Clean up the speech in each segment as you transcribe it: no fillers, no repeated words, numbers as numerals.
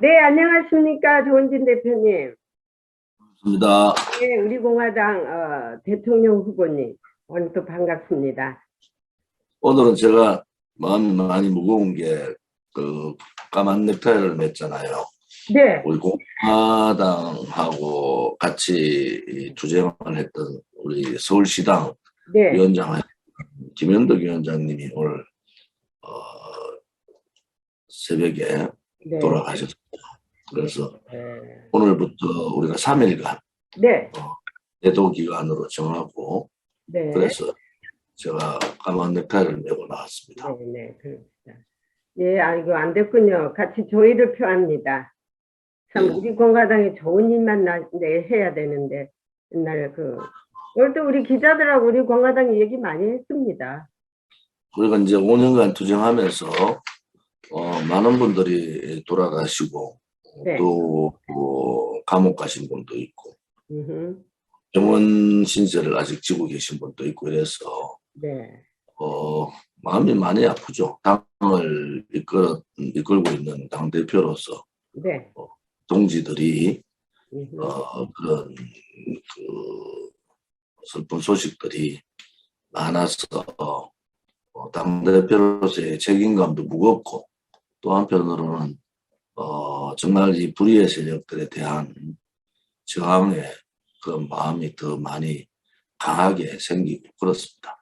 네, 안녕하십니까, 조은진 대표님. 입니다. 네, 우리 공화당 대통령 후보님, 오늘 또 반갑습니다. 오늘은 제가 마음이 많이 무거운 게 그 까만 넥타이를 맸잖아요. 네, 우리 공화당하고 같이 투쟁을 했던 우리 서울시당 네, 위원장 김현덕 위원장님이 오늘 어, 새벽에 네, 돌아가셨습니다. 그래서 네, 오늘부터 우리가 3일간 네, 애도 기간으로 정하고, 네, 그래서 제가 까만 넥타이를 메고 네, 나왔습니다. 네, 그렇습니다. 예, 아이고, 안 됐군요. 같이 조의를 표합니다. 참, 예. 우리 공화당에 좋은 일만 해야 되는데, 옛날에 오늘도 우리 기자들하고 우리 공화당 얘기 많이 했습니다. 우리가 이제 5년간 투쟁하면서 많은 분들이 돌아가시고, 네, 또 감옥 가신 분도 있고, 음흠, 병원 신세를 아직 지고 계신 분도 있고, 이래서 네, 어, 마음이 많이 아프죠. 당을 이끌고 있는 당 대표로서 네, 동지들이 음흠, 그런 그 슬픈 소식들이 많아서 당 대표로서의 책임감도 무겁고, 또 한편으로는 정말 이 불의의 세력들에 대한 저항의 그런 마음이 더 많이 강하게 생기고 그렇습니다.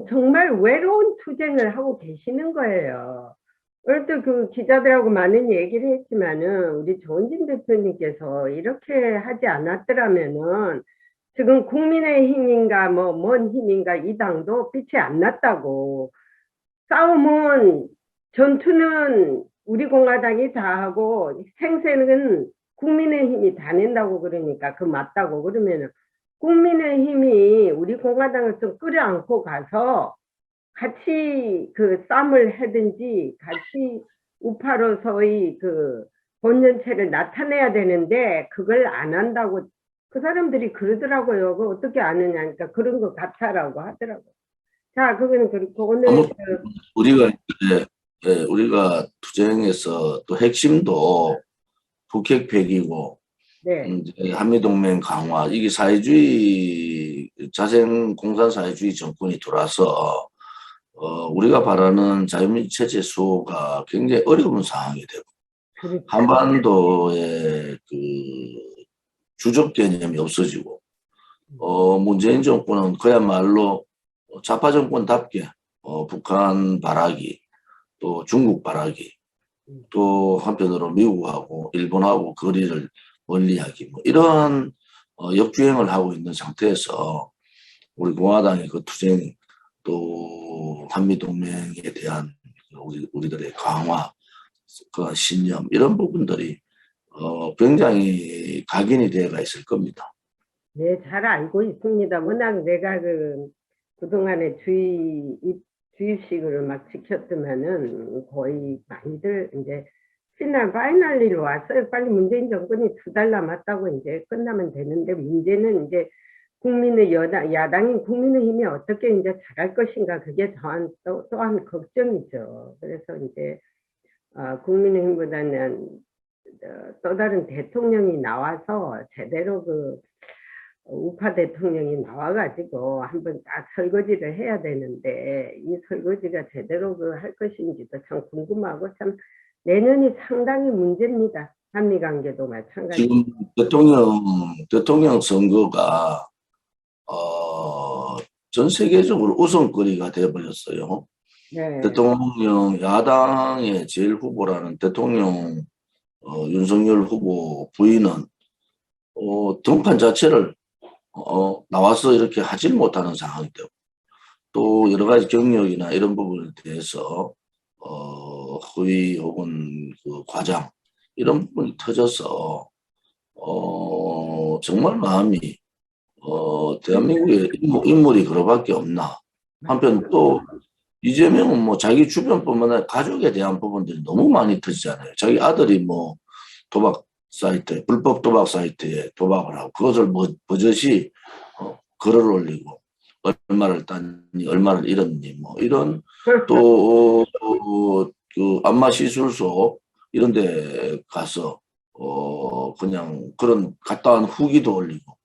정말 외로운 투쟁을 하고 계시는 거예요. 오늘도 기자들하고 많은 얘기를 했지만은, 우리 조은진 대표님께서 이렇게 하지 않았더라면은, 지금 국민의힘인가, 뭔 힘인가, 이 당도 빛이 안 났다고. 싸움은, 전투는 우리 공화당이 다 하고, 생세는 국민의힘이 다 낸다고 그러니까, 맞다고 그러면은, 국민의힘이 우리 공화당을 좀 끌어안고 가서 같이 싸움을 하든지 같이 우파로서의 본연체를 나타내야 되는데 그걸 안 한다고 그 사람들이 그러더라고요. 어떻게 아느냐, 그러니까 그런 것 같아라고 하더라고요. 자, 그거는 그렇고 오늘 아무튼 우리가 투쟁에서 또 핵심도 북핵 폐기고, 네, 이제 한미동맹 강화, 이게 사회주의 자생 공산 사회주의 정권이 들어와서 우리가 바라는 자유민주 체제 수호가 굉장히 어려운 상황이 되고, 그렇죠. 한반도의 그 주적 개념이 없어지고, 문재인 정권은 그야말로 좌파 정권답게 북한 바라기, 또 중국 바라기, 또 한편으로 미국하고 일본하고 거리를 멀리하기, 뭐 이러한 역주행을 하고 있는 상태에서 우리 공화당의 그 투쟁, 또 한미동맹에 대한 우리들의 강화, 그 신념, 이런 부분들이 굉장히 각인이 되어가 있을 겁니다. 네, 잘 알고 있습니다. 워낙 내가 그동안에 주입식으로 막 지켰더만은 거의 많이들 이제 파이널리로 왔어요. 빨리 문재인 정권이 2달 남았다고 이제 끝나면 되는데 문제는 이제 야당인 국민의힘이 어떻게 이제 잘할 것인가 그게 또한 걱정이죠. 그래서 이제 국민의힘보다는 또 다른 대통령이 나와서 제대로 우파 대통령이 나와가지고 한번 딱 설거지를 해야 되는데 이 설거지가 제대로 할 것인지도 참 궁금하고 참 내년이 상당히 문제입니다. 한미 관계도 마찬가지. 지금 대통령 선거가 전 세계적으로 우선거리가 되어버렸어요. 네, 대통령 야당의 제일 후보라는 대통령 윤석열 후보 부인은 등판 자체를 나와서 이렇게 하질 못하는 상황이 되고, 또 여러 가지 경력이나 이런 부분에 대해서 허위 혹은 그 과장, 이런 부분이 터져서 정말 마음이 대한민국의 인물이 그거밖에 없나. 한편 또 이재명은 뭐 자기 주변뿐만 아니라 가족에 대한 부분들이 너무 많이 터지잖아요. 자기 아들이 뭐 도박 사이트에, 불법 도박 사이트에 도박을 하고 그것을 뭐 버젓이 글을 올리고, 얼마를 땄니, 얼마를 잃었니, 뭐 이런, 또 그 안마 시술소 이런 데 가서 그냥 그런 갔다 온 후기도 올리고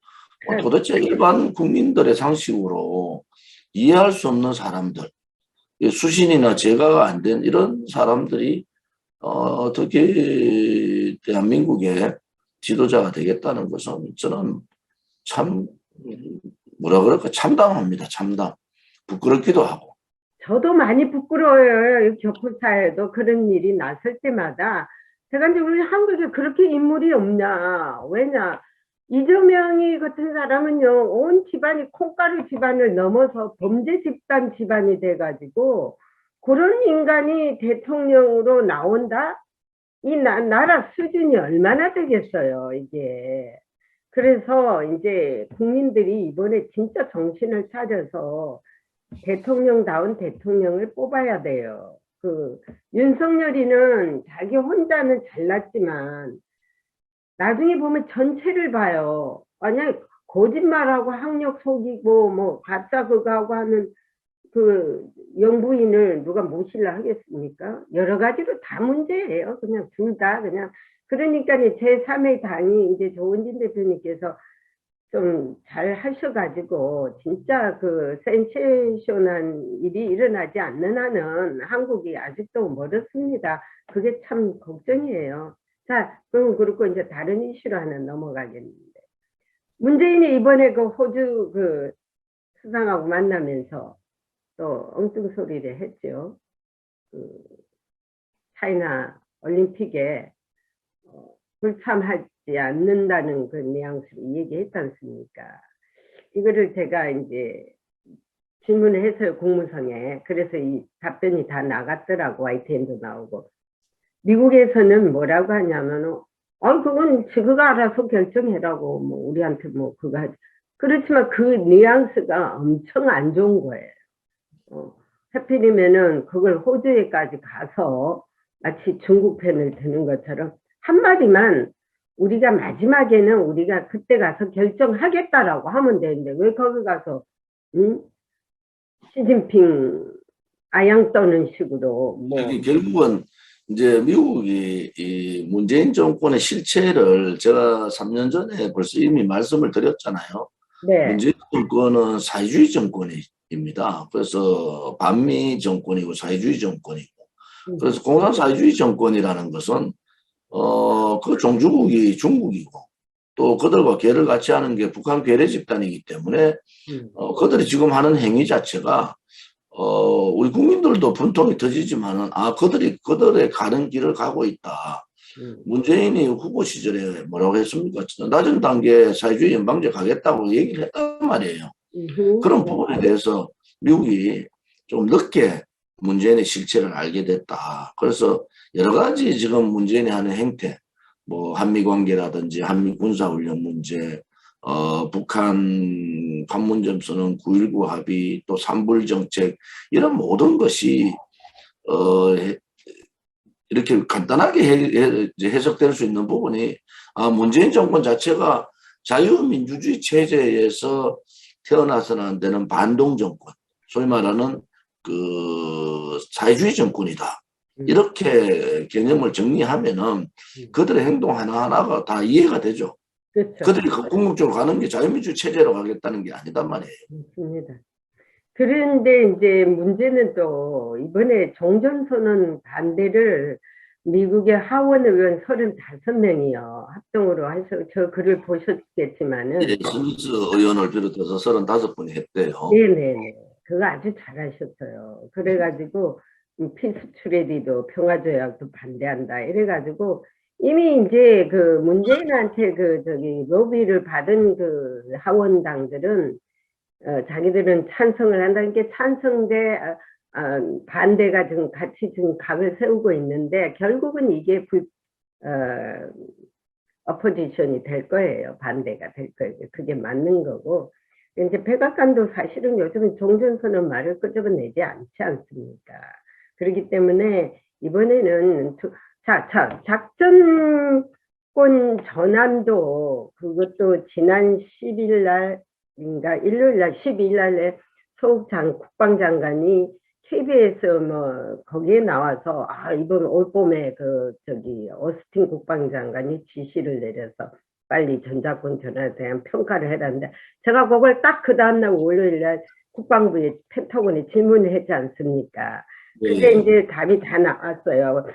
도대체 일반 국민들의 상식으로 이해할 수 없는 사람들, 수신이나 제가가 안 된 이런 사람들이 어떻게 대한민국의 지도자가 되겠다는 것은 저는 참 뭐라 그럴까 참담합니다. 참담. 부끄럽기도 하고. 저도 많이 부끄러워요. 교포사에도 그런 일이 났을 때마다 제가 이제 우리 한국에 그렇게 인물이 없냐. 왜냐, 이재명이 같은 사람은요, 온 집안이 콩가루 집안을 넘어서 범죄 집단 집안이 돼가지고 그런 인간이 대통령으로 나온다? 이 나라 수준이 얼마나 되겠어요, 이게. 그래서 이제 국민들이 이번에 진짜 정신을 차려서 대통령다운 대통령을 뽑아야 돼요. 윤석열이는 자기 혼자는 잘났지만 나중에 보면 전체를 봐요. 만약 거짓말하고 학력 속이고 뭐 가짜 그거 하고 하는 그 영부인을 누가 모실라 하겠습니까? 여러 가지로 다 문제예요. 그냥 둘 다 그냥. 그러니까 제3의 당이 이제 조은진 대표님께서 좀 잘 하셔가지고 진짜 그 센세이션한 일이 일어나지 않는 한은 한국이 아직도 멀었습니다. 그게 참 걱정이에요. 자, 그럼 그렇고 이제 다른 이슈로 하나 넘어가겠는데, 문재인이 이번에 그 호주 그 수상하고 만나면서 또 엉뚱 소리를 했죠. 그 차이나 올림픽에 불참하지 않는다는 그 뉘앙스로 얘기했지 않습니까? 이거를 제가 이제 질문을 했어요, 공무성에. 그래서 이 답변이 다 나갔더라고, YTN도 나오고. 미국에서는 뭐라고 하냐면, 그건 지그가 알아서 결정해라고, 뭐, 우리한테 뭐, 그거 하지. 그렇지만 그 뉘앙스가 엄청 안 좋은 거예요. 하필이면은 그걸 호주에까지 가서 마치 중국 편을 드는 것처럼 한마디만 우리가 마지막에는 우리가 그때 가서 결정하겠다라고 하면 되는데 왜 거기 가서 시진핑 아양 떠는 식으로 뭐 결국은 이제 미국이 이 문재인 정권의 실체를 제가 3년 전에 벌써 이미 말씀을 드렸잖아요. 네. 문재인 정권은 사회주의 정권입니다. 그래서 반미 정권이고 사회주의 정권이고 그래서 공산사회주의 정권이라는 것은 그 종주국이 중국이고 또 그들과 괴를 같이 하는 게 북한 괴뢰 집단이기 때문에 그들이 지금 하는 행위 자체가 우리 국민들도 분통이 터지지만은 그들이 그들의 가는 길을 가고 있다. 문재인이 후보 시절에 뭐라고 했습니까? 낮은 단계 사회주의 연방제 가겠다고 얘기를 했단 말이에요. 그런 부분에 대해서 미국이 좀 늦게 문재인의 실체를 알게 됐다. 그래서 여러 가지 지금 문재인이 하는 행태, 뭐 한미 관계라든지 한미 군사훈련 문제, 북한 판문점 선언 9.19 합의, 또 산불 정책 이런 모든 것이 이렇게 간단하게 해석될 수 있는 부분이 문재인 정권 자체가 자유민주주의 체제에서 태어나서는 안 되는 반동 정권, 소위 말하는 그 사회주의 정권이다. 이렇게 개념을 정리하면은 그들의 행동 하나하나가 다 이해가 되죠. 그렇죠. 그들이 궁극적으로 가는 게 자유민주주의 체제로 가겠다는 게 아니단 말이에요. 맞습니다. 그런데 이제 문제는 또 이번에 종전선언 반대를 미국의 하원 의원 35명이요. 합동으로 해서 저 글을 보셨겠지만은. 예, 스미스 의원을 비롯해서 35분이 했대요. 네네네. 그거 아주 잘하셨어요. 그래가지고 피스 트레디도 평화조약도 반대한다. 이래가지고 이미 이제 그 문재인한테 로비를 받은 그 하원당들은 자기들은 찬성을 한다는 게 찬성대 반대가 좀 같이 좀 각을 세우고 있는데 결국은 이게 어포지션이 될 거예요. 반대가 될 거예요. 그게 맞는 거고. 이제 백악관도 사실은 요즘은 종전선언 말을 끄집어내지 않지 않습니까? 그렇기 때문에 이번에는 작전권 전환도 그것도 지난 10일 날인가 일요일 날 12일 날에 서욱 국방장관이 KBS 뭐 거기에 나와서 이번 올 봄에 오스틴 국방장관이 지시를 내려서 빨리 전자권 전환에 대한 평가를 해라는데 제가 그걸 딱 그 다음날 월요일날 국방부에 펜타곤에 질문을 했지 않습니까? 그게 예. 이제 답이 다 나왔어요.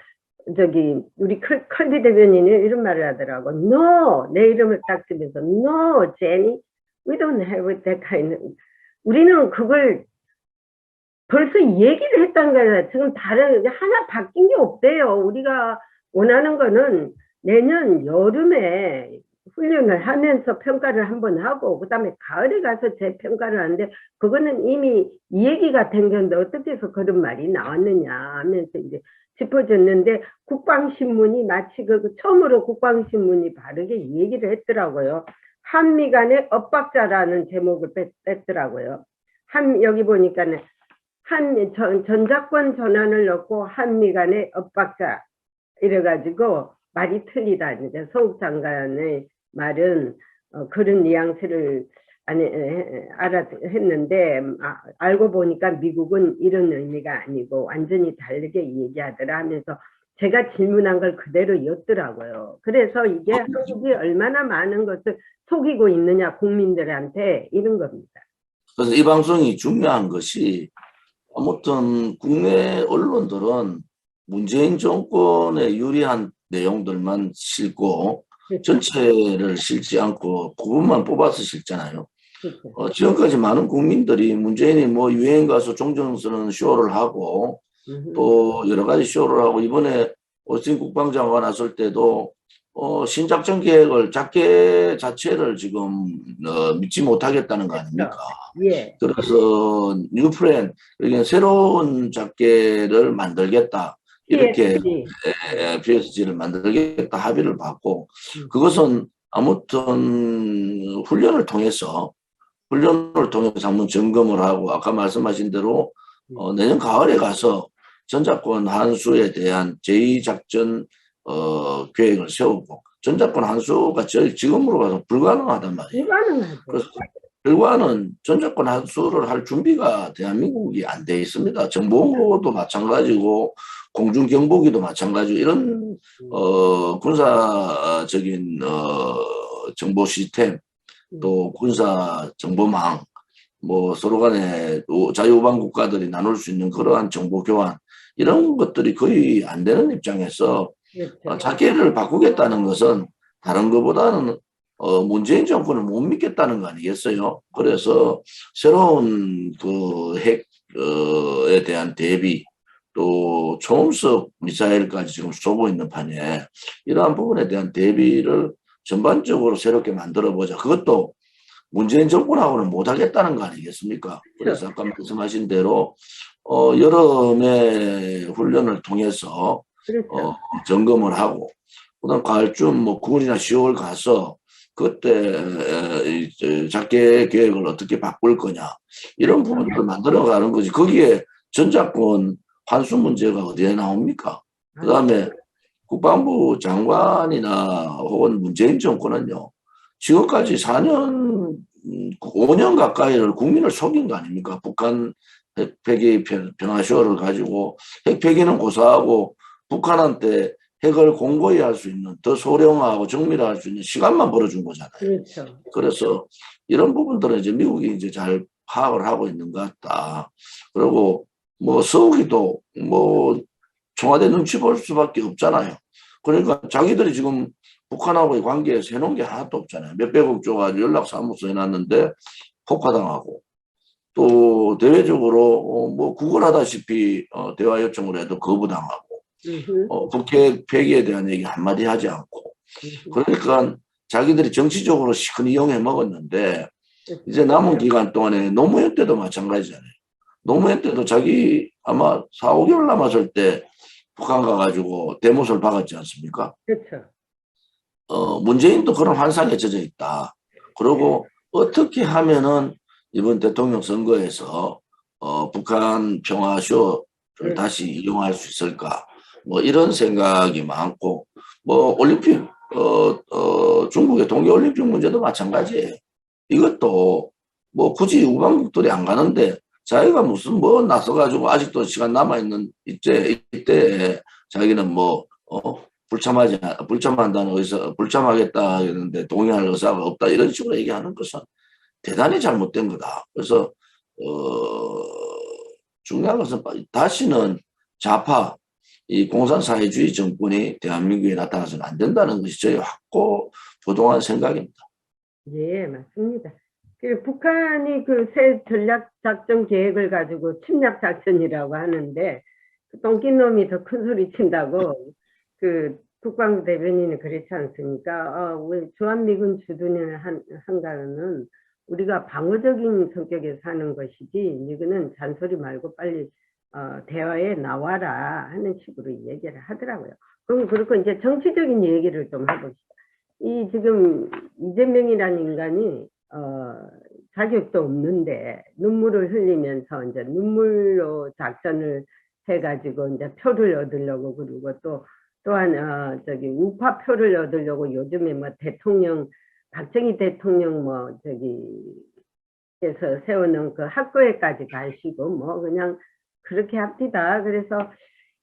우리 컬비 대변인이 이런 말을 하더라고. No! 내 이름을 딱 쓰면서 No, Jenny, we don't have that kind of. 우리는 그걸 벌써 얘기를 했다는 거예요. 지금 하나 바뀐 게 없대요. 우리가 원하는 거는 내년 여름에 훈련을 하면서 평가를 한번 하고, 그 다음에 가을에 가서 재평가를 하는데, 그거는 이미 이 얘기가 된 건데, 어떻게 해서 그런 말이 나왔느냐 하면서 이제 짚어줬는데, 국방신문이 마치 처음으로 국방신문이 바르게 이 얘기를 했더라고요. 한미 간의 엇박자라는 제목을 뺐더라고요. 여기 보니까는 전자권 전환을 넣고 한미 간의 엇박자 이래가지고 말이 틀리다. 이제 서욱 장관의 말은 그런 뉘앙스를 했는데 알고 보니까 미국은 이런 의미가 아니고 완전히 다르게 얘기하더라 하면서 제가 질문한 걸 그대로 였더라고요. 그래서 이게 한국이 얼마나 많은 것을 속이고 있느냐 국민들한테 이런 겁니다. 그래서 이 방송이 중요한 것이 아무튼 국내 언론들은 문재인 정권에 유리한 내용들만 실고 전체를 실지 않고 부분만 뽑아서 실잖아요. 지금까지 많은 국민들이 문재인이 뭐 유행 가수 종전선언 쇼를 하고 또 여러 가지 쇼를 하고 이번에 오스틴 국방장관 왔을 때도 신작전 계획을 자체를 지금 믿지 못하겠다는 거 아닙니까? 예. 그래서 뉴플랜, 그러니까 새로운 작계를 만들겠다. 이렇게 PSG를 만들겠다 합의를 받고 그것은 아무튼 훈련을 통해서 한번 점검을 하고 아까 말씀하신 대로 내년 가을에 가서 전자권 환수에 대한 제2작전 계획을 세우고 전자권 환수가 지금으로 봐서 불가능하단 말이에요. 그래서 결과는 전자권 환수를 할 준비가 대한민국이 안 돼 있습니다. 정보도 마찬가지고 공중경보기도 마찬가지고 이런 군사적인 정보 시스템 또 군사 정보망 뭐 서로 간에 자유우방 국가들이 나눌 수 있는 그러한 정보 교환 이런 것들이 거의 안 되는 입장에서 자기를 바꾸겠다는 것은 다른 것보다는 문재인 정권을 못 믿겠다는 거 아니겠어요? 그래서 새로운 핵에 대한 대비 또 초음속 미사일까지 지금 쏘고 있는 판에 이러한 부분에 대한 대비를 전반적으로 새롭게 만들어 보자. 그것도 문재인 정권하고는 못하겠다는 거 아니겠습니까? 그래서 아까 말씀하신 대로 여름에 훈련을 통해서 점검을 하고 그다음 가을쯤 뭐 9월이나 10월 가서 그때 작계 계획을 어떻게 바꿀 거냐 이런 부분을 만들어가는 거지. 거기에 전자권 환수 문제가 어디에 나옵니까? 그다음에 국방부 장관이나 혹은 문재인 정권은요. 지금까지 4년, 5년 가까이를 국민을 속인 거 아닙니까? 북한 핵 폐기 평화쇼를 가지고 핵 폐기는 고사하고 북한한테 핵을 공고히 할 수 있는 더 소량화하고 정밀화할 수 있는 시간만 벌어준 거잖아요. 그렇죠. 그래서 이런 부분들은 이제 미국이 이제 잘 파악을 하고 있는 것 같다. 그리고 뭐 서욱이도 뭐 청와대 눈치 볼 수밖에 없잖아요. 그러니까 자기들이 지금 북한하고의 관계에서 해놓은 게 하나도 없잖아요. 몇백억 줘가지고 연락사무소 해놨는데 폭파당하고 또 대외적으로 뭐 구걸하다시피 대화 요청을 해도 거부당하고 북핵 폐기에 대한 얘기 한마디 하지 않고 그러니까 자기들이 정치적으로 시큰 이용해 먹었는데 이제 남은 기간 동안에 노무현 때도 마찬가지잖아요. 노무현 때도 자기 아마 4, 5개월 남았을 때 북한 가가지고 대못을 박았지 않습니까? 그렇죠. 문재인도 그런 환상에 젖어 있다. 그리고 어떻게 하면은 이번 대통령 선거에서 북한 평화쇼를 다시 이용할 수 있을까? 뭐 이런 생각이 많고 뭐 올림픽 중국의 동계올림픽 문제도 마찬가지예요. 이것도 뭐 굳이 우방국들이 안 가는데 자기가 무슨 뭐 나서가지고 아직도 시간 남아있는 이때 자기는 뭐, 불참한다는 불참하겠다 했는데 동의할 의사가 없다 이런 식으로 얘기하는 것은 대단히 잘못된 거다. 그래서, 중요한 것은 다시는 좌파, 이 공산사회주의 정권이 대한민국에 나타나서는 안 된다는 것이 저희 확고부동한 생각입니다. 예, 맞습니다. 북한이 그 새 전략작전 계획을 가지고 침략작전이라고 하는데, 그 똥낀 놈이 더 큰 소리 친다고, 그 국방부 대변인이 그렇지 않습니까? 우리 주한미군 주둔을 한가는 우리가 방어적인 성격에서 하는 것이지, 이거는 잔소리 말고 빨리 대화에 나와라 하는 식으로 얘기를 하더라고요. 그럼 그렇고 이제 정치적인 얘기를 좀 해봅시다. 이 지금 이재명이라는 인간이 자격도 없는데 눈물을 흘리면서 이제 눈물로 작전을 해가지고 이제 표를 얻으려고, 그리고 또한 저기 우파표를 얻으려고 요즘에 뭐 대통령 박정희 대통령 뭐 저기 에서 세우는 그 학교에까지 가시고 뭐 그냥 그렇게 합디다. 그래서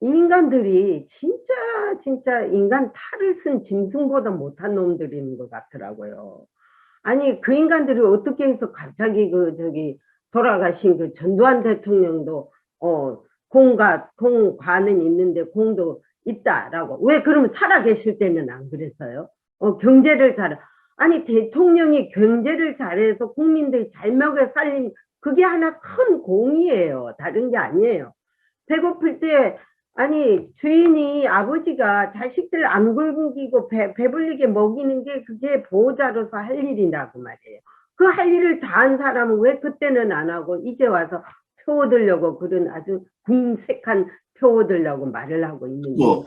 인간들이 진짜 인간 탈을 쓴 짐승보다 못한 놈들인 것 같더라고요. 아니 그 인간들이 어떻게 해서 갑자기 그 저기 돌아가신 그 전두환 대통령도 공과는 있는데 공도 있다라고, 왜 그러면 살아계실 때는 안 그랬어요? 경제를 잘, 아니 대통령이 경제를 잘해서 국민들이 잘 먹여 살린 그게 하나 큰 공이에요. 다른 게 아니에요. 배고플 때 아니 주인이 아버지가 자식들 안 굶기고 배불리게 먹이는 게 그게 보호자로서 할 일이라고 말이에요. 그 할 일을 다 한 사람은 왜 그때는 안 하고 이제 와서 표 얻으려고 그런 아주 궁색한 표 얻으려고 말을 하고 있는 뭐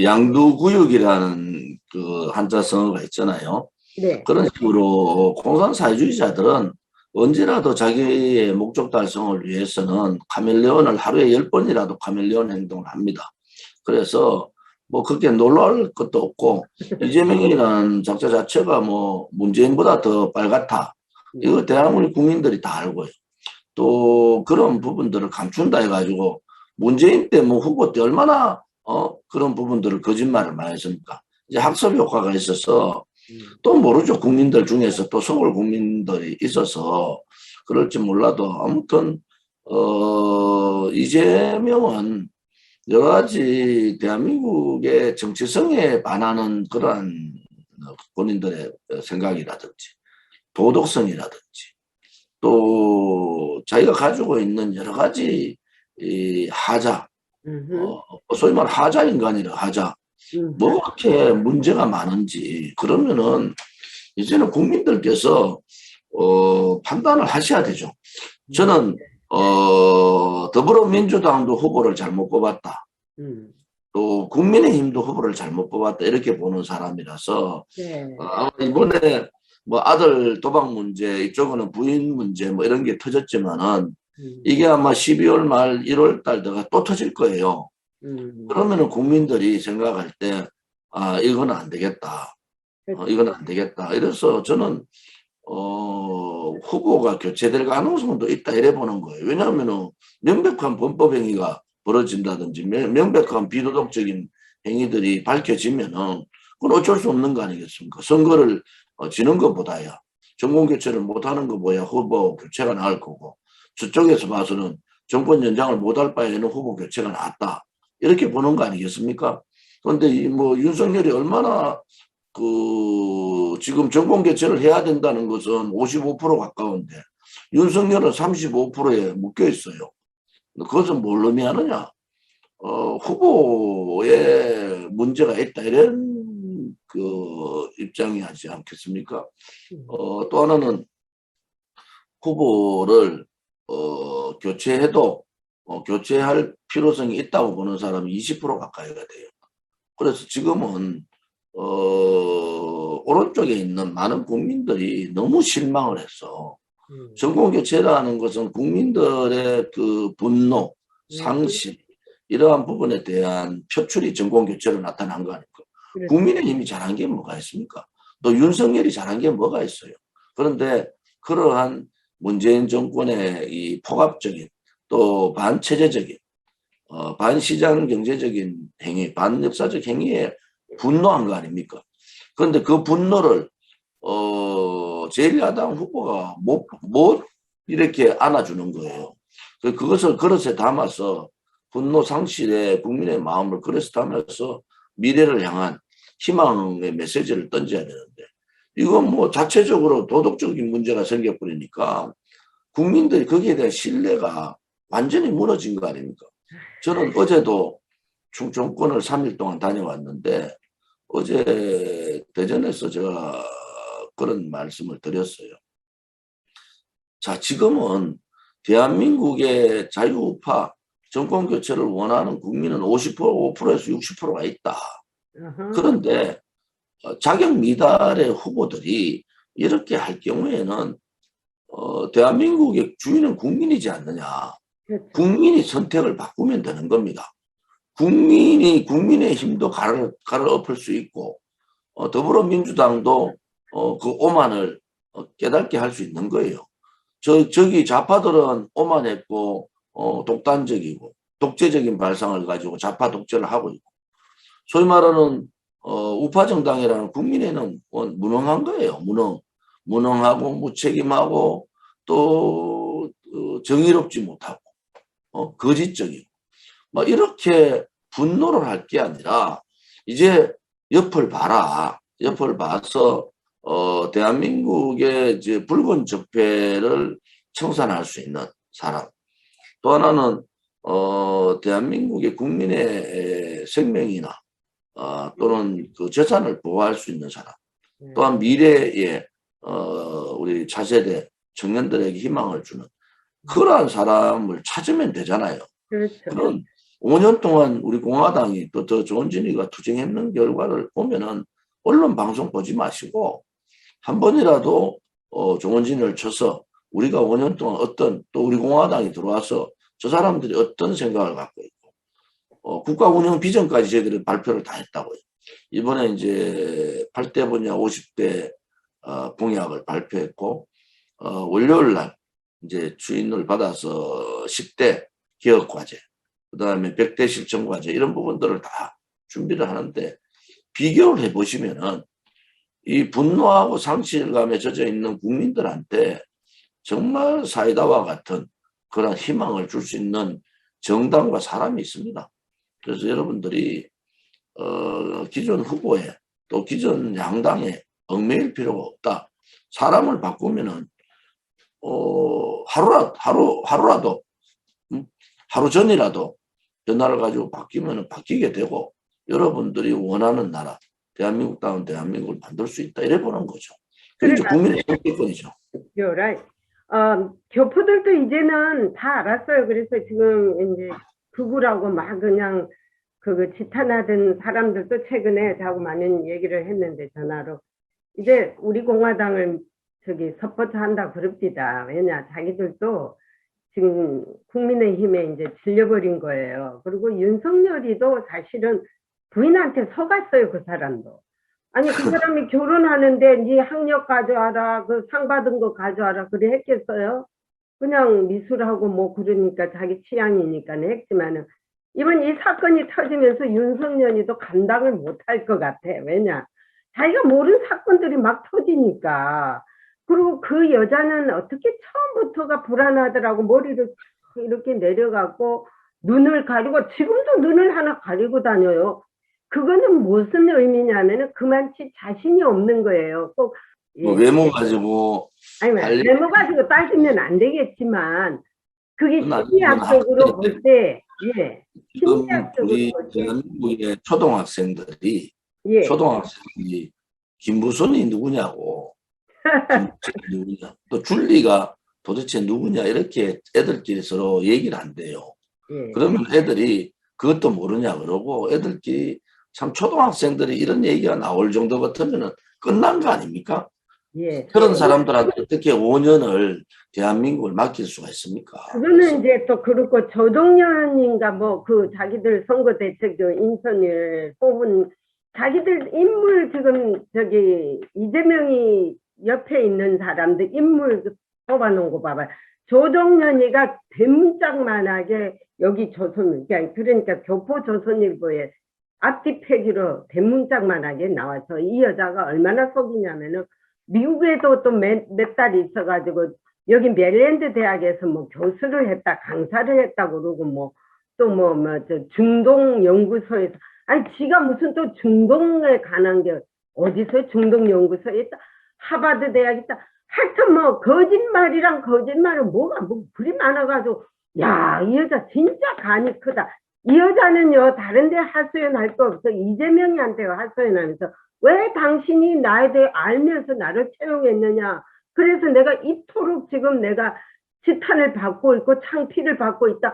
양두구역이라는 그 한자성어가 있잖아요. 네. 그런 식으로 공산사회주의자들은 언제라도 자기의 목적 달성을 위해서는 카멜레온을 하루에 10번이라도 카멜레온 행동을 합니다. 그래서 뭐 그렇게 놀랄 것도 없고 이재명이라는 작자 자체가 뭐 문재인보다 더 빨갛다. 이거 대한민국 국민들이 다 알고요. 또 그런 부분들을 감춘다 해가지고 문재인 때 뭐 후보 때 얼마나 그런 부분들을 거짓말을 많이 했습니까? 이제 학습 효과가 있어서 또 모르죠. 국민들 중에서 또 서울 국민들이 있어서 그럴지 몰라도 아무튼 이재명은 여러 가지 대한민국의 정치성에 반하는 그러한 본인들의 생각이라든지 도덕성이라든지 또 자기가 가지고 있는 여러 가지 이 하자, 소위 말 하자 인간이라 하자, 뭐 그렇게 문제가 많은지 그러면은 이제는 국민들께서 판단을 하셔야 되죠. 저는 더불어민주당도 후보를 잘못 뽑았다. 또 국민의힘도 후보를 잘못 뽑았다 이렇게 보는 사람이라서 네. 이번에 뭐 아들 도박 문제, 이쪽은 부인 문제 뭐 이런 게 터졌지만은 이게 아마 12월 말 1월 달 내가 또 터질 거예요. 그러면은 국민들이 생각할 때 이건 안 되겠다. 이건 안 되겠다. 이래서 저는 후보가 교체될 가능성도 있다 이래 보는 거예요. 왜냐하면은 명백한 범법 행위가 벌어진다든지 명백한 비도덕적인 행위들이 밝혀지면은 그건 어쩔 수 없는 거 아니겠습니까? 선거를 지는 것보다야 정권 교체를 못하는 것보다 후보 교체가 나을 거고, 저쪽에서 봐서는 정권 연장을 못할 바에는 후보 교체가 낫다 이렇게 보는 거 아니겠습니까? 그런데 뭐 윤석열이 얼마나 지금 정권 교체를 해야 된다는 것은 55% 가까운데 윤석열은 35%에 묶여 있어요. 그것은 뭘 의미하느냐? 후보에 문제가 있다 이런 그 입장이 하지 않겠습니까? 또 하나는 후보를 교체해도 교체할 필요성이 있다고 보는 사람이 20% 가까이가 돼요. 그래서 지금은 오른쪽에 있는 많은 국민들이 너무 실망을 했어. 정권 교체라는 것은 국민들의 그 분노, 상실 이러한 부분에 대한 표출이 정권 교체로 나타난 거 아닙니까? 국민의힘이 잘한 게 뭐가 있습니까? 또 윤석열이 잘한 게 뭐가 있어요? 그런데 그러한 문재인 정권의 이 폭압적인 또 반체제적인 반시장 경제적인 행위, 반역사적 행위에 분노한 거 아닙니까? 그런데 그 분노를 제1야당 후보가 못 이렇게 안아주는 거예요. 그것을 그릇에 담아서 분노 상실에 국민의 마음을 그릇에 담아서 미래를 향한 희망의 메시지를 던져야 되는데 이건 뭐 자체적으로 도덕적인 문제가 생겨버리니까 국민들이 거기에 대한 신뢰가 완전히 무너진 거 아닙니까? 저는 어제도 충청권을 3일 동안 다녀왔는데 어제 대전에서 제가 그런 말씀을 드렸어요. 자, 지금은 대한민국의 자유우파 정권 교체를 원하는 국민은 50%, 5%에서 60%가 있다. 그런데 자격 미달의 후보들이 이렇게 할 경우에는 대한민국의 주인은 국민이지 않느냐. 그렇죠. 국민이 선택을 바꾸면 되는 겁니다. 국민이 국민의힘도 가를 엎을 수 있고 더불어민주당도 그 오만을 깨닫게 할 수 있는 거예요. 저기 좌파들은 오만했고 독단적이고 독재적인 발상을 가지고 좌파 독재를 하고 있고 소위 말하는 우파 정당이라는 국민에는 무능한 거예요. 무능하고 무책임하고 또 정의롭지 못하고 거짓적이고 뭐 이렇게 분노를 할 게 아니라 이제 옆을 봐라. 옆을 봐서 대한민국의 이제 붉은 적폐를 청산할 수 있는 사람. 또 하나는 대한민국의 국민의 생명이나 또는 그 재산을 보호할 수 있는 사람. 또한 미래에 우리 차세대 청년들에게 희망을 주는 그러한 사람을 찾으면 되잖아요. 그렇죠. 그런 5년 동안 우리 공화당이 또 더 조은진이가 투쟁했는 결과를 보면은 언론 방송 보지 마시고 한 번이라도 조은진을 쳐서 우리가 5년 동안 어떤 또 우리 공화당이 들어와서 저 사람들이 어떤 생각을 갖고 있고 국가 운영 비전까지 저희들이 발표를 다 했다고요. 이번에 이제 8대 분야 50대 공약을 발표했고 월요일 날 이제 추인을 받아서 10대 개혁 과제 그 다음에 100대 실천 과제 이런 부분들을 다 준비를 하는데 비교를 해보시면은 이 분노하고 상실감에 젖어 있는 국민들한테 정말 사이다와 같은 그런 희망을 줄 수 있는 정당과 사람이 있습니다. 그래서 여러분들이 기존 후보에 또 기존 양당에 얽매일 필요가 없다. 사람을 바꾸면은 하루라도 하루 전이라도 전화를 가지고 바뀌면 바뀌게 되고 여러분들이 원하는 나라 대한민국다운 대한민국을 만들 수 있다 이래 보는 거죠. 그게 이제 국민의 선택권이죠. 교포들도 이제는 다 알았어요. 그래서 지금 이제 극우라고 막 그냥 그 지탄하던 사람들도 최근에 자꾸 많은 얘기를 했는데 전화로 이제 우리 공화당을 서포트한다 그럽니다. 왜냐 자기들도 지금 국민의힘에 이제 질려버린 거예요. 그리고 윤석열이도 사실은 부인한테 속았어요. 그 사람도. 아니 그 사람이 결혼하는데 네 학력 가져와라 그 상 받은 거 가져와라 그래 했겠어요? 그냥 미술하고 뭐 그러니까 자기 취향이니까 했지만은 이번 이 사건이 터지면서 윤석열이도 감당을 못할 것 같아. 왜냐 자기가 모르는 사건들이 막 터지니까. 그리고 그 여자는 어떻게 처음부터가 불안하더라고. 머리를 이렇게 내려가고 눈을 가리고 지금도 눈을 하나 가리고 다녀요. 그거는 무슨 의미냐면은 그만치 자신이 없는 거예요. 꼭 뭐 외모 가지고 외모 가지고 따지면 안 되겠지만 그게 심리학적으로 볼 때 지금 우리 대한민국의 초등학생들이 김부선이 누구냐고 누구냐 또 줄리가 도대체 누구냐 이렇게 애들끼리 서로 얘기를 한대요. 그러면 애들이 그것도 모르냐 그러고 애들끼리 참 초등학생들이 이런 얘기가 나올 정도 같으면 끝난 거 아닙니까? 그런 사람들한테 어떻게 5년을 대한민국을 맡길 수가 있습니까? 그거는 이제 또 그렇고 조동연인가 뭐 그 자기들 선거대책 인선을 뽑은 자기들 인물 지금 이재명이 옆에 있는 사람들 인물 뽑아놓은 거 봐봐요. 조정연이가 대문짝만하게 여기 그러니까 교포 조선일보에 앞뒤 페이지로 대문짝만하게 나와서 이 여자가 얼마나 속이냐면은 미국에도 또 몇 달 있어가지고 여기 메릴랜드 대학에서 뭐 교수를 했다, 강사를 했다고 그러고 뭐 또 저 중동 연구소에서 아니 지가 무슨 또 중동에 관한 게 어디서 중동 연구소에 있다, 하버드 대학 있다. 하여튼 뭐 거짓말이랑 거짓말은 뭐가 뭐 그리 많아가지고 야, 이 여자 진짜 간이 크다. 이 여자는요 다른 데 하소연할 거 없어. 이재명이한테 하소연하면서 왜 당신이 나에 대해 알면서 나를 채용했느냐. 그래서 내가 이토록 지금 내가 지탄을 받고 있고 창피를 받고 있다.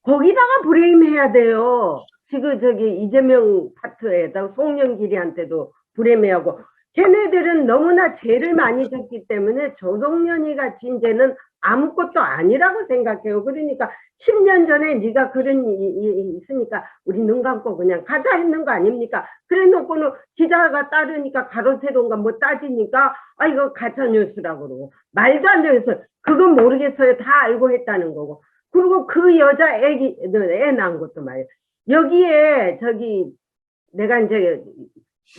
거기다가 브레임해야 돼요. 지금 저기 이재명 파트에다 송영길이한테도 브레임하고 걔네들은 너무나 죄를 많이 졌기 때문에 조동연이가 진 죄는 아무것도 아니라고 생각해요. 그러니까 10년 전에 네가 그런 일이 있으니까 우리 눈 감고 그냥 가자 했는 거 아닙니까? 그래 놓고는 기자가 따르니까 가로세로인가 뭐 따지니까 아 이거 가짜뉴스라고 그러고 말도 안 되면서 그건 모르겠어요. 다 알고 했다는 거고. 그리고 그 여자 애 낳은 것도 말이에요. 여기에 저기 내가 이제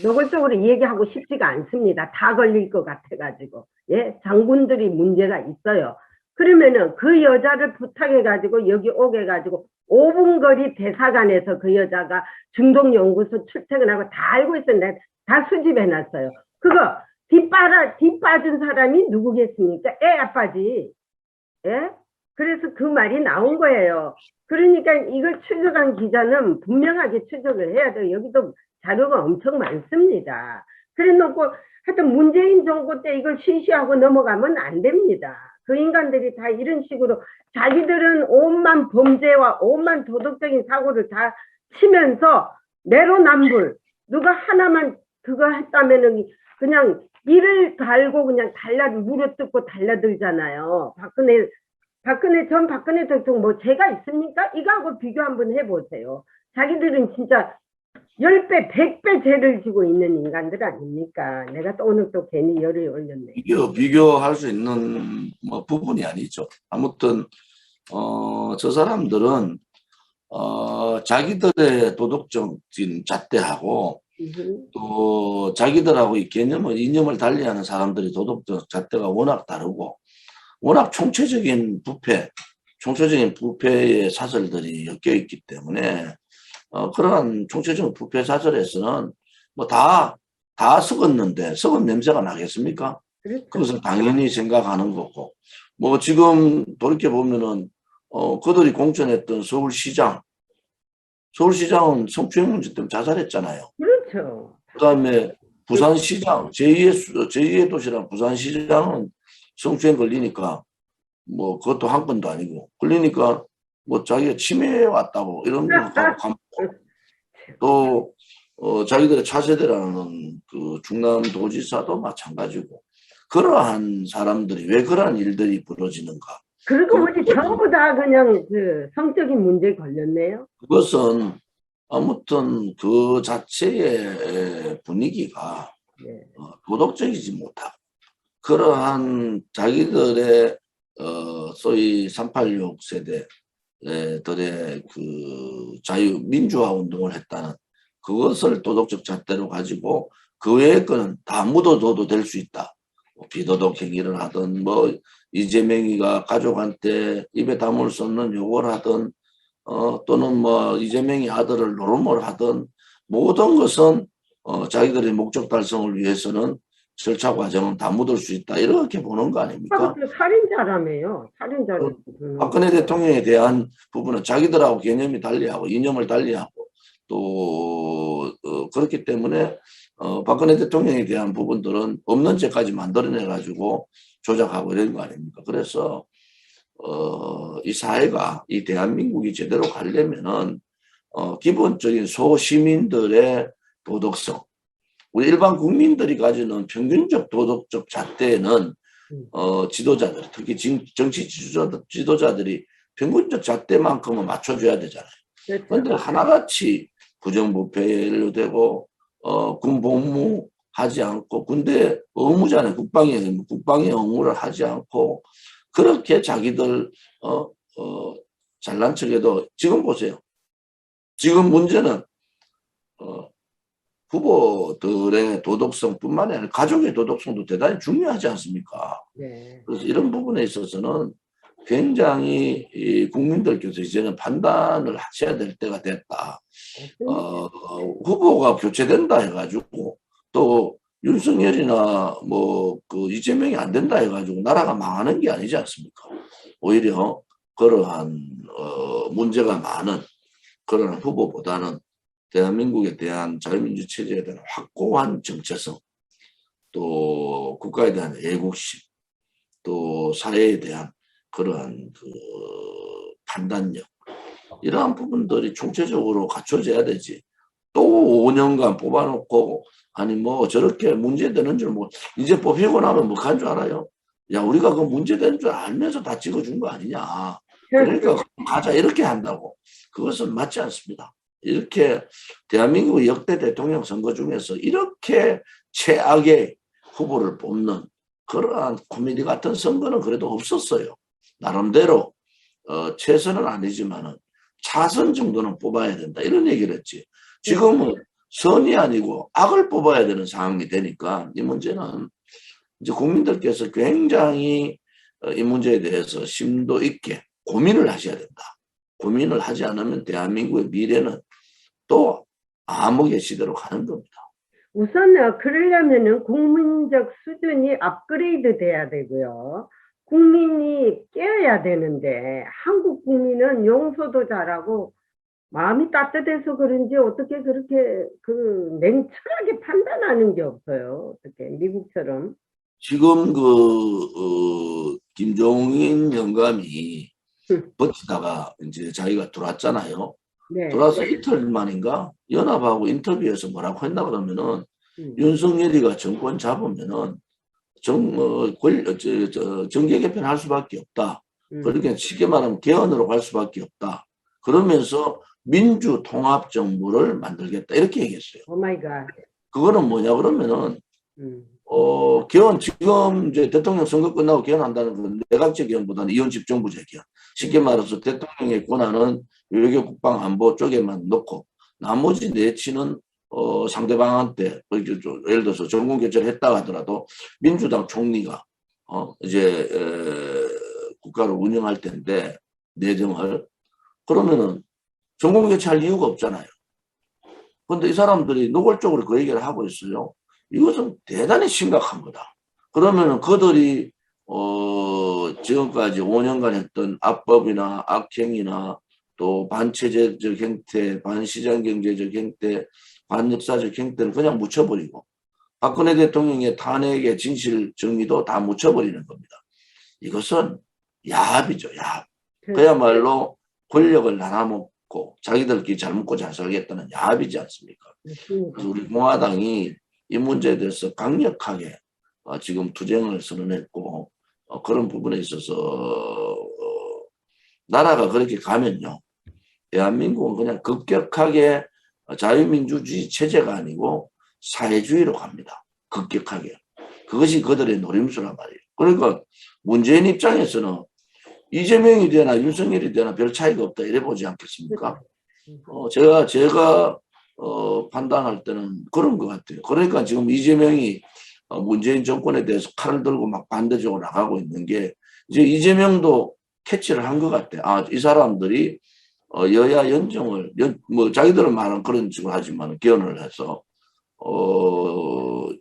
노골적으로 얘기하고 싶지가 않습니다. 다 걸릴 것 같아가지고. 예, 장군들이 문제가 있어요. 그러면은 그 여자를 부탁해가지고 여기 오게 해가지고 5분 거리 대사관에서 그 여자가 중동연구소 출퇴근하고 다 알고 있었는데 다 수집해놨어요. 그거 뒷 빠진 사람이 누구겠습니까? 애 아빠지. 예? 그래서 그 말이 나온 거예요. 그러니까 이걸 추적한 기자는 분명하게 추적을 해야 돼요. 여기도 자료가 엄청 많습니다. 그래 놓고 하여튼 문재인 정부 때 이걸 쉬쉬하고 넘어가면 안 됩니다. 그 인간들이 다 이런 식으로 자기들은 온만 범죄와 온만 도덕적인 사고를 다 치면서 내로남불 누가 하나만 그거 했다면은 그냥 이를 갈고 그냥 물어뜯고 달라들잖아요. 박근혜 대통령 뭐 죄가 있습니까? 이거하고 비교 한번 해보세요. 자기들은 진짜 10배, 100배 죄를 지고 있는 인간들 아닙니까? 내가 또 오늘 또 괜히 열을 올렸네. 비교할 수 있는 뭐 부분이 아니죠. 아무튼 저 사람들은 자기들의 도덕적인 잣대하고 또 자기들하고 이 이념을 달리하는 사람들이 도덕적 잣대가 워낙 다르고 워낙 총체적인 부패의 사설들이 엮여 있기 때문에 그러한 총체적인 부패 사설에서는 뭐 다 썩었는데 썩은 냄새가 나겠습니까? 그렇죠. 그것은 당연히 생각하는 거고 뭐 지금 돌이켜 보면은 그들이 공천했던 서울시장은 성추행 문제 때문에 자살했잖아요. 그렇죠. 그다음에 부산시장 제2의 도시란 부산시장은 성추행 걸리니까 뭐 그것도 한 건도 아니고 걸리니까 뭐 자기가 치매에 왔다고 이런 거 또 자기들의 차세대라는 그 충남도지사도 마찬가지고 그러한 사람들이 왜 그러한 일들이 벌어지는가? 그리고 우리 전부 다 그냥 그 성적인 문제에 걸렸네요. 그것은 아무튼 그 자체의 분위기가 네. 도덕적이지 못하고 그러한 자기들의 소위 386 세대들의 그 민주화 운동을 했다는 그것을 도덕적 잣대로 가지고 그 외의 거는 다 묻어둬도 될 수 있다. 뭐 비도덕 행위를 하든 뭐 이재명이가 가족한테 입에 담을 수 없는 욕을 하든 또는 뭐 이재명이 아들을 노름을 하든 모든 것은 자기들의 목적 달성을 위해서는 절차 과정은 다 묻을 수 있다. 이렇게 보는 거 아닙니까? 살인자라며요. 살인자를. 박근혜 대통령에 대한 부분은 자기들하고 개념이 달리하고 이념을 달리하고 또 그렇기 때문에 박근혜 대통령에 대한 부분들은 없는 죄까지 만들어내 가지고 조작하고 이런 거 아닙니까? 그래서 이 사회가 이 대한민국이 제대로 가려면은 기본적인 소시민들의 도덕성 우리 일반 국민들이 가지는 평균적 도덕적 잣대는 지도자들 특히 정치 지도자들이 평균적 잣대만큼은 맞춰줘야 되잖아요. 그런데 하나같이 부정부패에 연루되고 군복무 하지 않고 군대 의무잖아요. 국방의 의무를 하지 않고 그렇게 자기들 잘난 척해도 지금 보세요. 지금 문제는 후보들의 도덕성뿐만 아니라 가족의 도덕성도 대단히 중요하지 않습니까? 네. 그래서 이런 부분에 있어서는 굉장히 이 국민들께서 이제는 판단을 하셔야 될 때가 됐다. 후보가 교체된다 해가지고 또 윤석열이나 뭐 그 이재명이 안 된다 해가지고 나라가 망하는 게 아니지 않습니까? 오히려 그러한 문제가 많은 그런 후보보다는 대한민국에 대한 자유민주 체제에 대한 확고한 정체성, 또 국가에 대한 애국심, 또 사회에 대한 그러한 그 판단력, 이러한 부분들이 총체적으로 갖춰져야 되지. 또 5년간 뽑아놓고 아니 뭐 저렇게 문제되는 줄 뭐 이제 뽑히고 나면 뭐 간 줄 알아요? 야 우리가 그 문제되는 줄 알면서 다 찍어준 거 아니냐. 그러니까 가자 이렇게 한다고. 그것은 맞지 않습니다. 이렇게 대한민국 역대 대통령 선거 중에서 이렇게 최악의 후보를 뽑는 그러한 코미디 같은 선거는 그래도 없었어요. 나름대로 최선은 아니지만은 차선 정도는 뽑아야 된다 이런 얘기를 했지. 지금은 선이 아니고 악을 뽑아야 되는 상황이 되니까 이 문제는 이제 국민들께서 굉장히 이 문제에 대해서 심도 있게 고민을 하셔야 된다. 고민을 하지 않으면 대한민국의 미래는 또 암흑의 시대로 가는 겁니다. 우선 그러려면은 국민적 수준이 업그레이드 돼야 되고요. 국민이 깨어야 되는데 한국 국민은 용서도 잘하고 마음이 따뜻해서 그런지 어떻게 그렇게 그 냉철하게 판단하는 게 없어요. 어떻게 미국처럼. 지금 김종인 영감이 버티다가 이제 자기가 들어왔잖아요. 네. 들어와서 이틀 만인가 연합하고 인터뷰에서 뭐라고 했나 그러면은 윤석열이가 정권 잡으면은 정계 개편할 수밖에 없다. 그렇게 쉽게 말하면 개헌으로 갈 수밖에 없다. 그러면서 민주통합정부를 만들겠다 이렇게 얘기했어요. 오 마이 갓. 그거는 뭐냐 그러면은 개헌 지금 이제 대통령 선거 끝나고 개헌한다는 건 내각제 개헌보다는 이원집정부제 개헌. 쉽게 말해서 대통령의 권한은 외교, 국방, 안보 쪽에만 놓고 나머지 내치는 상대방한테 예를 들어서 정권 교체를 했다 하더라도 민주당 총리가 이제 국가를 운영할 텐데 내정을 그러면은 정권 교체할 이유가 없잖아요. 그런데 이 사람들이 노골적으로 그 얘기를 하고 있어요. 이것은 대단히 심각한 거다. 그러면은 그들이 지금까지 5년간 했던 악법이나 악행이나 또 반체제적 행태, 반시장 경제적 행태, 반역사적 행태는 그냥 묻혀버리고 박근혜 대통령의 탄핵의 진실 정리도 다 묻혀버리는 겁니다. 이것은 야합이죠, 야합. 그야말로 권력을 나눠먹고 자기들끼리 잘 먹고 잘 살겠다는 야합이지 않습니까? 그래서 우리 공화당이 이 문제에 대해서 강력하게 지금 투쟁을 선언했고 그런 부분에 있어서 나라가 그렇게 가면요. 대한민국은 그냥 급격하게 자유민주주의 체제가 아니고 사회주의로 갑니다. 급격하게. 그것이 그들의 노림수란 말이에요. 그러니까 문재인 입장에서는 이재명이 되나 윤석열이 되나 별 차이가 없다 이래 보지 않겠습니까? 제가 판단할 때는 그런 것 같아요. 그러니까 지금 이재명이 문재인 정권에 대해서 칼을 들고 막 반대적으로 나가고 있는 게 이제 이재명도 캐치를 한 것 같아요. 아, 이 사람들이 여야 연정을 뭐 자기들은 말은 그런 식으로 하지만 개헌을 해서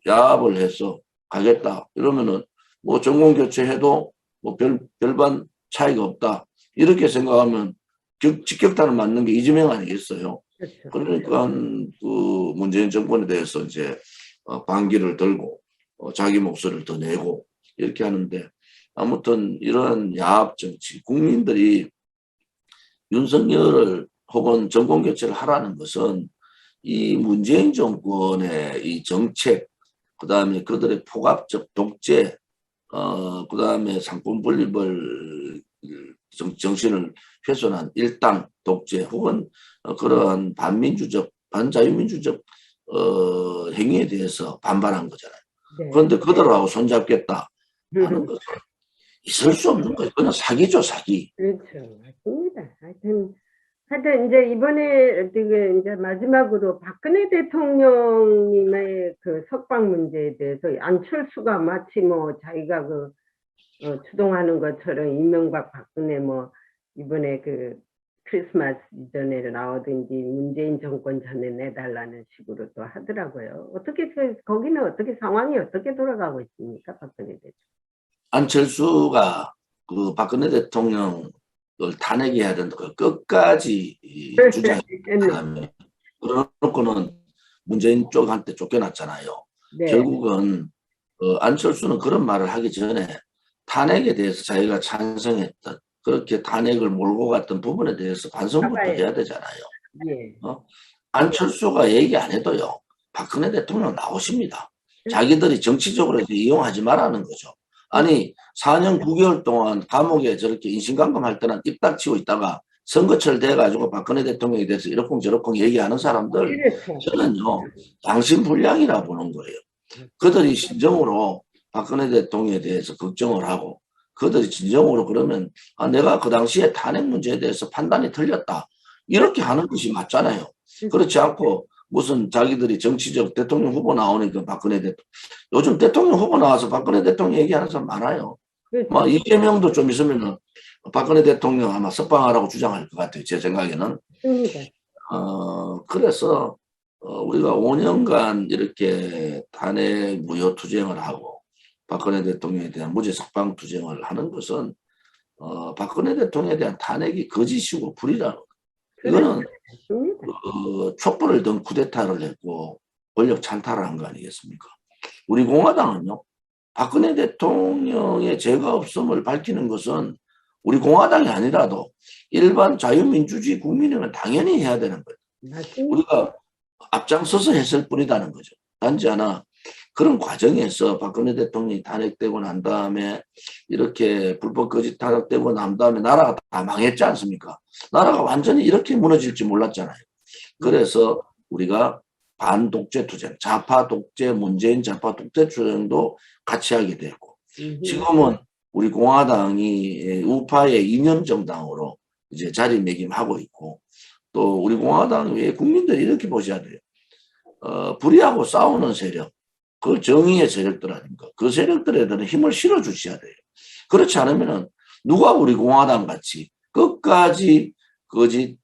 야합을 해서 가겠다 이러면은 뭐 정권 교체해도 뭐 별반 차이가 없다 이렇게 생각하면 직격탄을 맞는 게 이재명 아니겠어요? 그러니까 그 문재인 정권에 대해서 이제 반기를 들고 자기 목소리를 더 내고 이렇게 하는데 아무튼 이런 야합 정치 국민들이 윤석열을 혹은 정권 교체를 하라는 것은 이 문재인 정권의 이 정책 그다음에 그들의 포괄적 독재 그다음에 상권 분립을 정신을 훼손한 일당 독재 혹은 그러한 반민주적 반자유민주적 행위에 대해서 반발한 거잖아요. 네. 그런데 그들하고 손잡겠다 하는 것은 있을 수 없는 거예요. 그냥 사기죠, 사기. 그렇죠. 맞습니다. 하여튼 이제 이번에 되게 이제 마지막으로 박근혜 대통령님의 그 석방 문제에 대해서 안철수가 마치 뭐 자기가 그 추동하는 것처럼 이명박 박근혜 뭐 이번에 그 크리스마스 이전에 나오든지 문재인 정권 전에 내달라는 식으로 또 하더라고요. 어떻게 거기는 어떻게 상황이 어떻게 돌아가고 있습니까, 박근혜 대통령? 안철수가 그 박근혜 대통령을 탄핵해야 된다. 끝까지 주장하면 그러놓고는 문재인 쪽한테 쫓겨났잖아요. 네. 결국은 안철수는 그런 말을 하기 전에 탄핵에 대해서 자기가 찬성했던 그렇게 탄핵을 몰고 갔던 부분에 대해서 반성부터 해야 되잖아요. 예. 안철수가 얘기 안 해도요. 박근혜 대통령 나오십니다. 자기들이 정치적으로 이용하지 말라는 거죠. 아니 4년 9개월 동안 감옥에 저렇게 인신감금할 때는 입 닥치고 있다가 선거철 돼가지고 박근혜 대통령에 대해서 이러쿵저러쿵 얘기하는 사람들 저는요 양심불량이라 보는 거예요. 그들이 진정으로 박근혜 대통령에 대해서 걱정을 하고 그들이 진정으로 그러면 내가 그 당시에 탄핵 문제에 대해서 판단이 틀렸다 이렇게 하는 것이 맞잖아요. 그렇지 않고 무슨 자기들이 정치적 대통령 후보 나오니까 박근혜 대통령 요즘 대통령 후보 나와서 박근혜 대통령 얘기하는 사람 많아요. 뭐 이재명도 좀 있으면 박근혜 대통령 아마 석방하라고 주장할 것 같아요. 제 생각에는. 그래서 우리가 5년간 이렇게 탄핵 무효 투쟁을 하고 박근혜 대통령에 대한 무죄 석방 투쟁을 하는 것은 박근혜 대통령에 대한 탄핵이 거짓이고 불이라는 거예요. 이거는 촛불을 든 쿠데타를 했고 권력 찬탈을 한 거 아니겠습니까? 우리 공화당은요. 박근혜 대통령의 죄가 없음을 밝히는 것은 우리 공화당이 아니라도 일반 자유민주주의 국민이면 당연히 해야 되는 거예요. 우리가 앞장서서 했을 뿐이라는 거죠. 단지 하나 그런 과정에서 박근혜 대통령이 탄핵되고 난 다음에 이렇게 불법 거짓 탄핵되고 난 다음에 나라가 다 망했지 않습니까? 나라가 완전히 이렇게 무너질지 몰랐잖아요. 그래서 우리가 반독재 투쟁, 좌파 독재, 문재인 좌파 독재 투쟁도 같이 하게 됐고 지금은 우리 공화당이 우파의 이념 정당으로 이제 자리매김하고 있고 또 우리 공화당 외에 국민들이 이렇게 보셔야 돼요. 불의하고 싸우는 세력, 그 정의의 세력들 아닙니까? 그 세력들에는 힘을 실어주셔야 돼요. 그렇지 않으면 누가 우리 공화당 같이 끝까지 거짓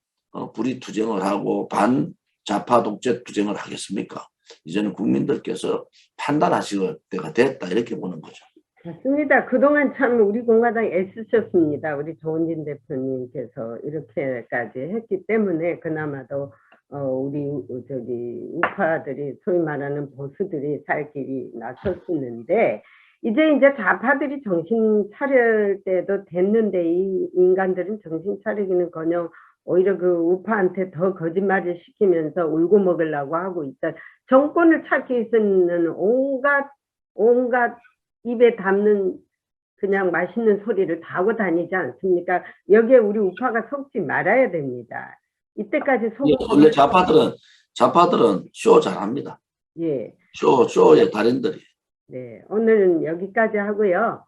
불의 투쟁을 하고 반좌파 독재 투쟁을 하겠습니까? 이제는 국민들께서 판단하실 때가 됐다 이렇게 보는 거죠. 맞습니다. 그동안 참 우리 공화당이 애쓰셨습니다. 우리 조은진 대표님께서 이렇게까지 했기 때문에 그나마도 우리 저기 우파들이 소위 말하는 보수들이 살 길이 나섰었는데 이제 좌파들이 정신 차릴 때도 됐는데 이 인간들은 정신 차리기는커녕 오히려 그 우파한테 더 거짓말을 시키면서 울고 먹으려고 하고 있다. 정권을 찾기 위해서는 온갖 입에 담는 그냥 맛있는 소리를 다 하고 다니지 않습니까? 여기에 우리 우파가 속지 말아야 됩니다. 이때까지 원래 좌파들은 쇼 잘합니다. 예. 쇼의 달인들이. 네, 오늘은 여기까지 하고요.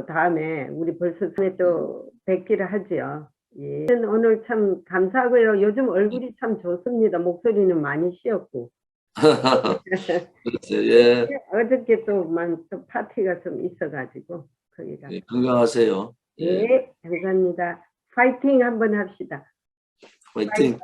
다음에 우리 벌써 또 뵙기를 하죠. 예. 오늘 참 감사하고요. 요즘 얼굴이 참 좋습니다. 목소리는 많이 쉬었고. 예. 어저께 또 파티가 좀 있어가지고 거기가. 예, 건강하세요. 예, 감사합니다. 파이팅 한번 합시다. 화이팅.